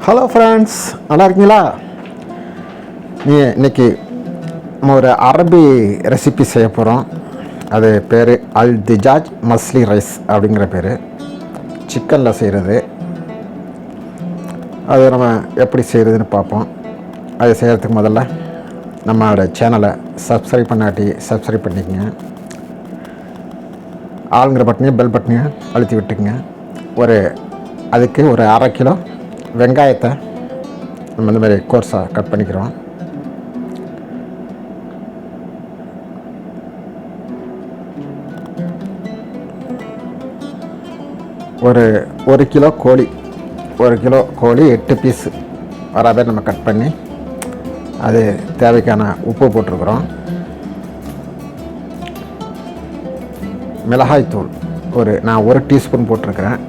Hello friends, நல்லா இருக்கீங்களா? இன்றைக்கி நம்ம ஒரு அரபி ரெசிபி செய்ய போகிறோம். அது பேர் அல் திஜாஜ் மஸ்லி ரைஸ் அப்படிங்கிற பேர். சிக்கனில் செய்கிறது. அது நம்ம எப்படி செய்கிறதுன்னு பார்ப்போம். அது செய்கிறதுக்கு முதல்ல நம்மளோட சேனலை சப்ஸ்கிரைப் பண்ணாட்டி சப்ஸ்கிரைப் பண்ணிக்கங்க. ஆளுங்கிற பட்டனையும் பெல் பட்டனையும் அழுத்தி விட்டுக்குங்க. அதுக்கு ஒரு 1/2 கிலோ வெங்காயத்தை நம்ம இந்த மாதிரி கோர்ஸாக கட் பண்ணிக்கிறோம். ஒரு கிலோ கோழி 8 பீஸு வராத நம்ம கட் பண்ணி அது தேவைக்கான உப்பு போட்டிருக்கிறோம். மிளகாய்த்தூள் நான் 1 டீஸ்பூன் போட்டிருக்கிறேன்.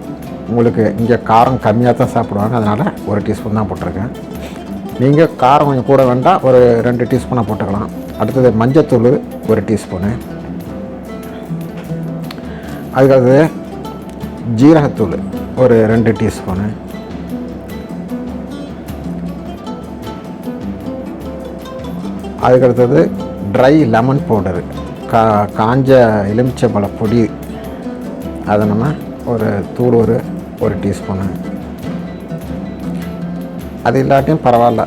உங்களுக்கு இங்கே காரம் கம்மியாக தான் சாப்பிடுவாங்க, அதனால் 1 டீஸ்பூன் தான் போட்டிருக்கேன். நீங்கள் காரம் கொஞ்சம் கூட வேண்டாம், ஒரு 2 டீஸ்பூனாக போட்டுக்கலாம். அடுத்தது மஞ்சத்தூள் 1 டீஸ்பூனு. அதுக்கடுத்தது ஜீரகத்தூள் 2 டீஸ்பூனு. அதுக்கடுத்தது ட்ரை லெமன் பவுடரு, காஞ்ச எலுமிச்சம்பழ பொடி, அதை நம்ம தூள் 1 டீஸ்பூனு. அது இல்லாட்டியும் பரவாயில்ல,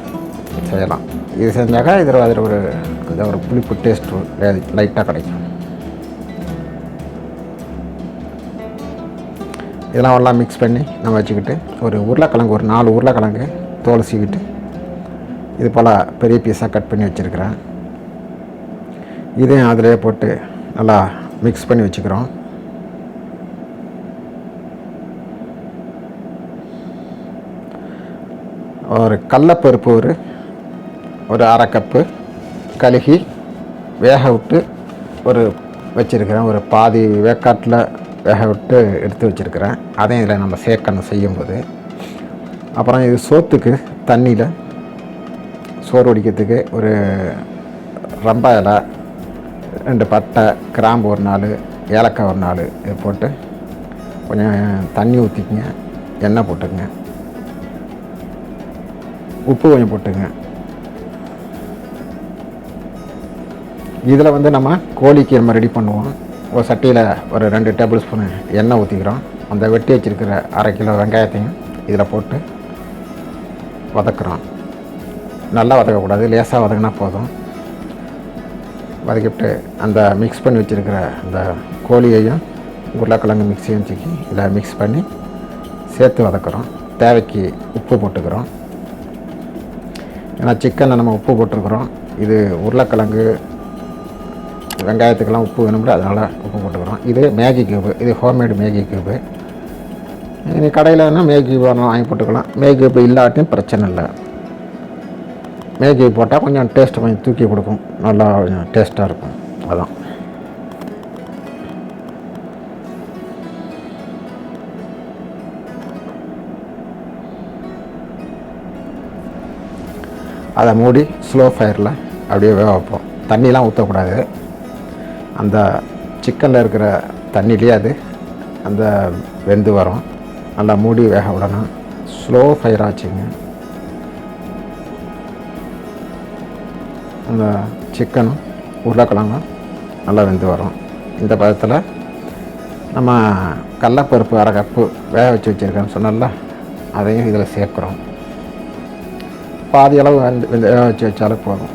செய்யலாம். இது செஞ்சாக்கா அதில் ஒரு புளிப்பு டேஸ்ட்டு லைட்டாக கிடைக்கும். இதெல்லாம் எல்லாம் மிக்ஸ் பண்ணி நம்ம வச்சுக்கிட்டு ஒரு 4 உருளைக்கிழங்கு தோல் சீவிட்டு இது போல் பெரிய பீஸாக கட் பண்ணி வச்சுருக்கிறேன். இதையும் அதிலே போட்டு நல்லா மிக்ஸ் பண்ணி வச்சுக்கிறோம். ஒரு கடலைப்பருப்பு ஒரு 1/2 கப்பு கழுகி வேக விட்டு வச்சுருக்கிறேன். ஒரு பாதி வேக்காட்டில் வேக விட்டு எடுத்து வச்சுருக்கிறேன். அதையும் இதில் நம்ம சேர்க்கணும் செய்யும்போது. அப்புறம் இது சோத்துக்கு தண்ணியில் சோறு வடிக்கிறதுக்கு ஒரு ரம்பா இலை, 2 பட்டை, கிராம்பு 4, ஏலக்காய் 4 இது போட்டு கொஞ்சம் தண்ணி ஊற்றிக்குங்க. எண்ணெய் போட்டுக்குங்க. உப்பு கொஞ்சம் போட்டுங்க. இதில் நம்ம கோழிக்கு நம்ம ரெடி பண்ணுவோம். ஒரு சட்டியில் ஒரு 2 டேபிள் ஸ்பூனு எண்ணெய் ஊற்றிக்கிறோம். அந்த வெட்டி வச்சுருக்கிற 1/2 கிலோ வெங்காயத்தையும் இதில் போட்டு வதக்குறோம். நல்லா வதக்கக்கூடாது, லேசாக வதக்கினா போதும். வதக்கிவிட்டு அந்த மிக்ஸ் பண்ணி வச்சுருக்கிற அந்த கோழியையும் உருளைக்கிழங்கு மிக்ஸியும் தூக்கி இதில் மிக்ஸ் பண்ணி சேர்த்து வதக்குறோம். தேவைக்கு உப்பு போட்டுக்கிறோம். ஏன்னா சிக்கனில் நம்ம உப்பு போட்டிருக்கிறோம். இது உருளைக்கிழங்கு வெங்காயத்துக்கெல்லாம் உப்பு வேணும்ல, அதனால் உப்பு போட்டுக்கிறோம். இது மேகி கியூபு, இது ஹோம்மேடு மேகி கியூபு. இது கடையில் வேணால் மேகி கியூப் வாங்கி போட்டுக்கலாம். மேகி கியூப் இல்லாட்டியும் பிரச்சனை இல்லை. மேகி கியூப் போட்டால் கொஞ்சம் டேஸ்ட்டு கொஞ்சம் தூக்கி கொடுக்கும், நல்லா கொஞ்சம் டேஸ்ட்டாக இருக்கும். அதான் அதை மூடி ஸ்லோ ஃபயரில் அப்படியே வேக வைப்போம். தண்ணிலாம் ஊற்றக்கூடாது. அந்த சிக்கனில் இருக்கிற தண்ணியிலே அது அந்த வெந்து வரும். நல்லா மூடி வேக விடணும். ஸ்லோ ஃபயர் ஆச்சுங்க. அந்த சிக்கனும் உருளைக்கிழங்கும் நல்லா வெந்து வரும். இந்த பதத்தில் நம்ம கடலைப்பருப்பு 1/2 கப்பு வேக வச்சுருக்கேன்னு சொன்னல, அதையும் இதில் சேர்க்குறோம். பாதி அளவு வேக வச்சு வச்சாலும் போதும்.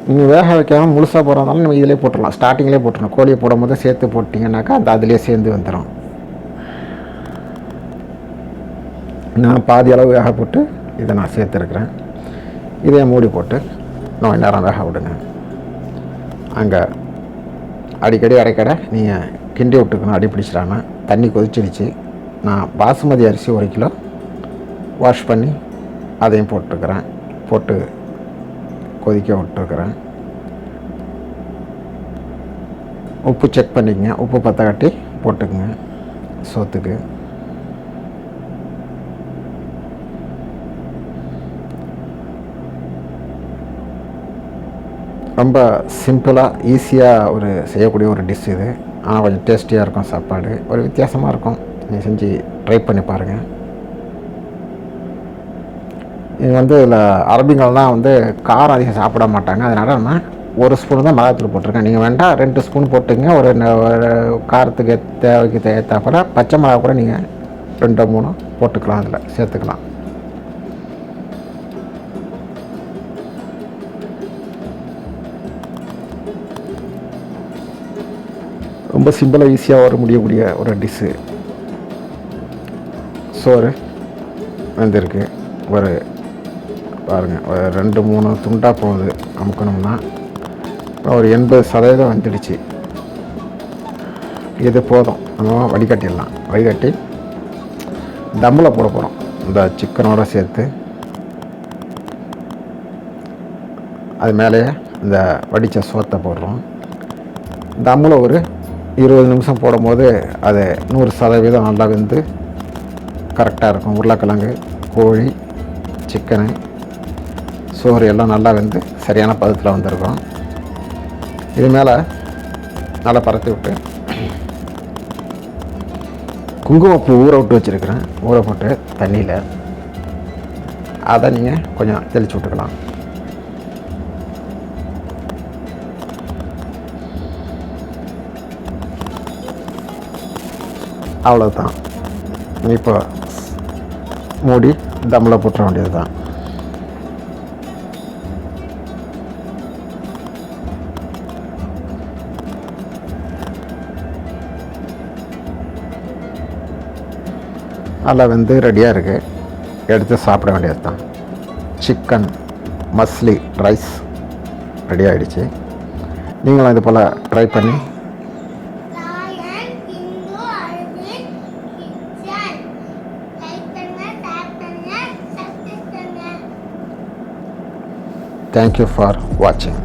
நீங்கள் வேக வைக்காமல் முழுசாக போகிறதாலும் நம்ம இதிலே போட்டுடலாம். ஸ்டார்டிங்லேயே போட்டுடணும். கோழியை போடும்போது சேர்த்து போட்டிங்கன்னாக்கா அந்த அதிலே சேர்ந்து வந்துடும். நான் பாதி அளவு வேக போட்டு இதை நான் சேர்த்துருக்குறேன். இதே மூடி போட்டு இன்னும் நேரம் வேக விடுங்க. அங்கே அடிக்கடி நீங்கள் கிண்டி விட்டுக்கணும், அடி பிடிச்சிடாம. தண்ணி கொதிச்சிடுச்சு. நான் பாசுமதி அரிசி 1 கிலோ வாஷ் பண்ணி அதையும் போட்டு கொதிக்க விட்டுருக்குறேன். உப்பு செக் பண்ணிக்கங்க. உப்பு பற்ற போட்டுக்குங்க சோத்துக்கு. ரொம்ப சிம்பிளாக ஈஸியாக செய்யக்கூடிய ஒரு டிஷ் இது. ஆனால் கொஞ்சம் டேஸ்டியாக இருக்கும் சாப்பாடு. ஒரு வித்தியாசமாக இருக்கும். நீங்கள் செஞ்சு ட்ரை பண்ணி பாருங்கள். இது வந்து இதில் அரபிங்கள்லாம் வந்து காரம் அதிகம் சாப்பிட மாட்டாங்க. அதனால் நான் ஒரு ஸ்பூன் தான் மிளகாத்தூள் போட்டிருக்கேன். நீங்கள் வேண்டாம் 2 ஸ்பூன் போட்டுங்க. ஒரு காரத்துக்கு தேவைக்கு ஏற்றாப்புல பச்சை மிளகா கூட நீங்கள் 2 3 போட்டுக்கலாம், அதில் சேர்த்துக்கலாம். ரொம்ப சிம்பிளாக ஈஸியாக வர முடியக்கூடிய ஒரு டிஷ்ஷு. சோறு வெந்திருக்கு. ஒரு பாருங்கள், ஒரு 2 3 துண்டாக போகுது. அமுக்கணும்னா ஒரு 80% வந்துடுச்சு. இது போதும். நம்ம வடிகட்டிடலாம். வடிகட்டி தம்மில் போட போகிறோம். இந்த சிக்கனோடு சேர்த்து அது மேலேயே இந்த வடித்த சோத்தை போடுறோம். தம்மில் ஒரு 20 நிமிஷம் போடும்போது அது 100% நல்லா வெந்து கரெக்டாக இருக்கும். உருளைக்கிழங்கு, கோழி, சிக்கனு, சோறு எல்லாம் நல்லா வெந்து சரியான பதத்தில் வந்திருக்கும். இது மேலே நல்லா பரத்தி விட்டு குங்குமப்பூ ஊற விட்டு வச்சுருக்கிறேன். ஊற போட்டு தண்ணியில் அதை நீங்கள் கொஞ்சம் தெளித்து விட்டுக்கலாம். அவ்வளோதான். இப்போ மூடி தம்மில் போட்டுற வேண்டியது தான். நல்லா வந்து ரெடியாக இருக்குது. எடுத்து சாப்பிட வேண்டியது தான். சிக்கன் மஸ்லி ரைஸ் ரெடி ஆகிடுச்சு. நீங்களும் இது போல் ட்ரை பண்ணி thank you for watching.